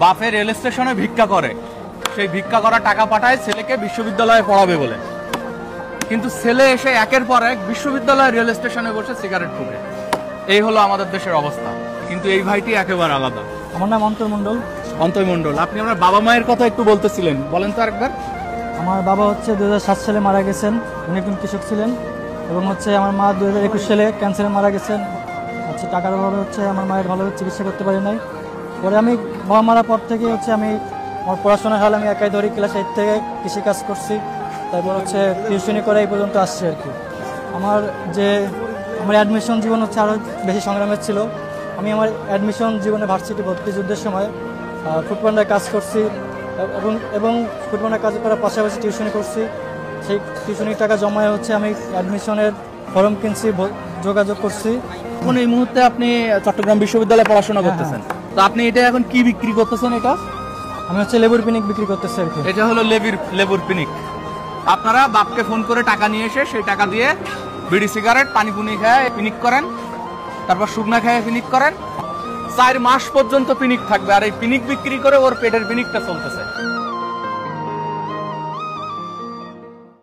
বাপে রেল স্টেশনে ভিক্ষা করে, সেই ভিক্ষা করা টাকা পাঠায় ছেলেকে বিশ্ববিদ্যালয়ে পড়াবে বলে, কিন্তু ছেলে এসে একের পর এক বিশ্ববিদ্যালয় রেল স্টেশনে বসে সিগারেট ফুঁকে। এই হলো আমাদের দেশের অবস্থা। কিন্তু এই ভাইটি একেবারে আলাদা। আমার নাম অন্তর মণ্ডল। অন্তর মণ্ডল, আপনি আমার বাবা মায়ের কথা একটু বলতেছিলেন, বলেন তো আরেকবার। আমার বাবা হচ্ছে 2007 সালে মারা গেছেন, উনি একজন কৃষক ছিলেন। এবং হচ্ছে আমার মা 2021 সালে ক্যান্সারে মারা গেছেন। হচ্ছে টাকার অভাবে হচ্ছে আমার মায়ের ভালোভাবে চিকিৎসা করতে পারি নাই। পরে আমি বাবা মারার পর থেকে হচ্ছে আমি আমার পড়াশোনা হলে আমি একাই ধরি, ক্লাস 8 থেকে কৃষিকাজ করছি, তারপর হচ্ছে টিউশনি করে এই পর্যন্ত আসছে আর কি। আমার অ্যাডমিশন জীবন হচ্ছে আরও বেশি সংগ্রামের ছিল। আমি আমার অ্যাডমিশন জীবনে ভার্সিটি ভর্তি যুদ্ধের সময় ফুটবলের কাজ করছি এবং ফুটবলের কাজ করার পাশাপাশি টিউশনি করছি। সেই টিউশনির টাকা জমায় হচ্ছে আমি অ্যাডমিশনের ফর্ম কিনছি, যোগাযোগ করছি। এখন এই মুহূর্তে আপনি চট্টগ্রাম বিশ্ববিদ্যালয়ে পড়াশোনা করতেছেন, তো আপনি এটা এখন কি বিক্রি করতেছেন? এটা আমি হচ্ছে লেবুর পিনিক বিক্রি করতেছি আর কি। এটা হলো লেবুর পিনিক। আপনারা বাপকে ফোন করে টাকা নিয়ে এসে সেই টাকা দিয়ে বিড়ি সিগারেট পানিপুনি খায় পিনিক করেন, তারপর শুকনা খায় পিনিক করেন। 4 মাস পর্যন্ত পিনিক থাকবে, আর এই পিনিক বিক্রি করে ওর পেটের পিনিকটা চলতেছে।